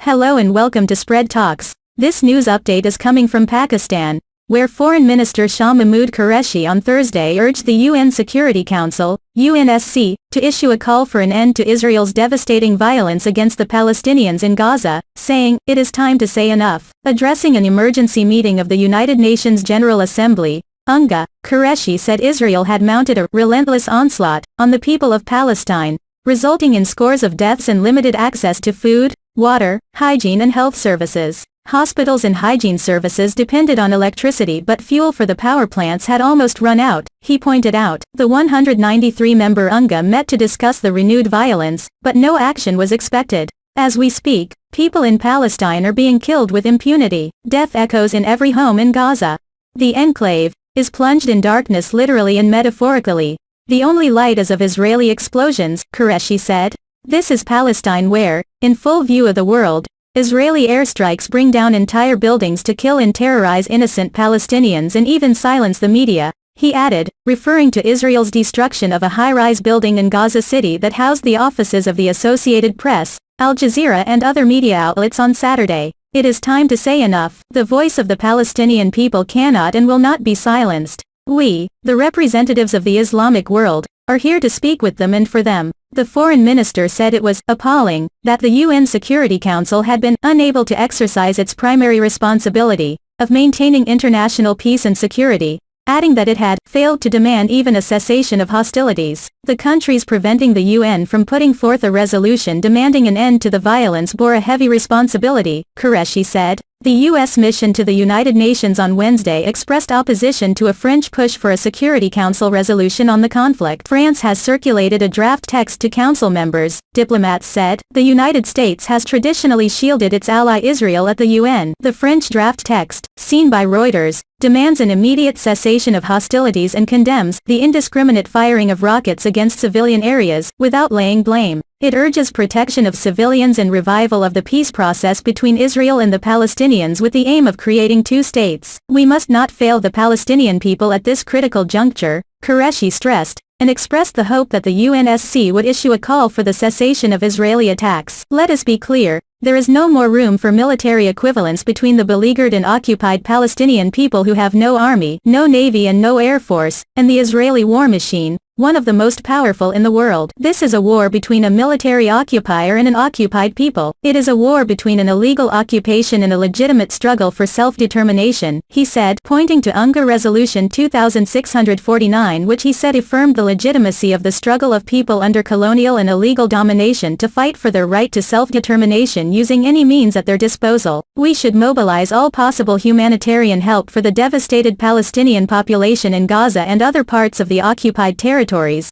Hello and welcome to Spread Talks. This news update is coming from Pakistan, where Foreign Minister Shah Mahmood Qureshi on Thursday urged the UN Security Council, UNSC, to issue a call for an end to Israel's devastating violence against the Palestinians in Gaza, saying, "It is time to say enough." Addressing an emergency meeting of the United Nations General Assembly, UNGA, Qureshi said Israel had mounted a relentless onslaught on the people of Palestine, resulting in scores of deaths and limited access to food, water, hygiene and health services. Hospitals and hygiene services depended on electricity, but fuel for the power plants had almost run out, he pointed out. The 193-member UNGA met to discuss the renewed violence, but no action was expected. As we speak, people in Palestine are being killed with impunity. Death echoes in every home in Gaza. The enclave is plunged in darkness literally and metaphorically. The only light is of Israeli explosions, Qureshi said. This is Palestine where, in full view of the world, Israeli airstrikes bring down entire buildings to kill and terrorize innocent Palestinians and even silence the media, he added, referring to Israel's destruction of a high-rise building in Gaza City that housed the offices of the Associated Press, Al Jazeera and other media outlets on Saturday. It is time to say enough. The voice of the Palestinian people cannot and will not be silenced. We, the representatives of the Islamic world, are here to speak with them and for them. The foreign minister said it was appalling that the UN Security Council had been unable to exercise its primary responsibility of maintaining international peace and security, adding that it had failed to demand even a cessation of hostilities. The countries preventing the UN from putting forth a resolution demanding an end to the violence bore a heavy responsibility, Qureshi said. The U.S. mission to the United Nations on Wednesday expressed opposition to a French push for a Security Council resolution on the conflict. France has circulated a draft text to council members, diplomats said. The United States has traditionally shielded its ally Israel at the UN. The French draft text, seen by Reuters, demands an immediate cessation of hostilities and condemns the indiscriminate firing of rockets against civilian areas, without laying blame. It urges protection of civilians and revival of the peace process between Israel and the Palestinians with the aim of creating two states. We must not fail the Palestinian people at this critical juncture, Qureshi stressed, and expressed the hope that the UNSC would issue a call for the cessation of Israeli attacks. Let us be clear, there is no more room for military equivalence between the beleaguered and occupied Palestinian people who have no army, no navy and no air force, and the Israeli war machine, one of the most powerful in the world. This is a war between a military occupier and an occupied people. It is a war between an illegal occupation and a legitimate struggle for self-determination, he said, pointing to UNGA Resolution 2649, which he said affirmed the legitimacy of the struggle of people under colonial and illegal domination to fight for their right to self-determination using any means at their disposal. We should mobilize all possible humanitarian help for the devastated Palestinian population in Gaza and other parts of the occupied territories,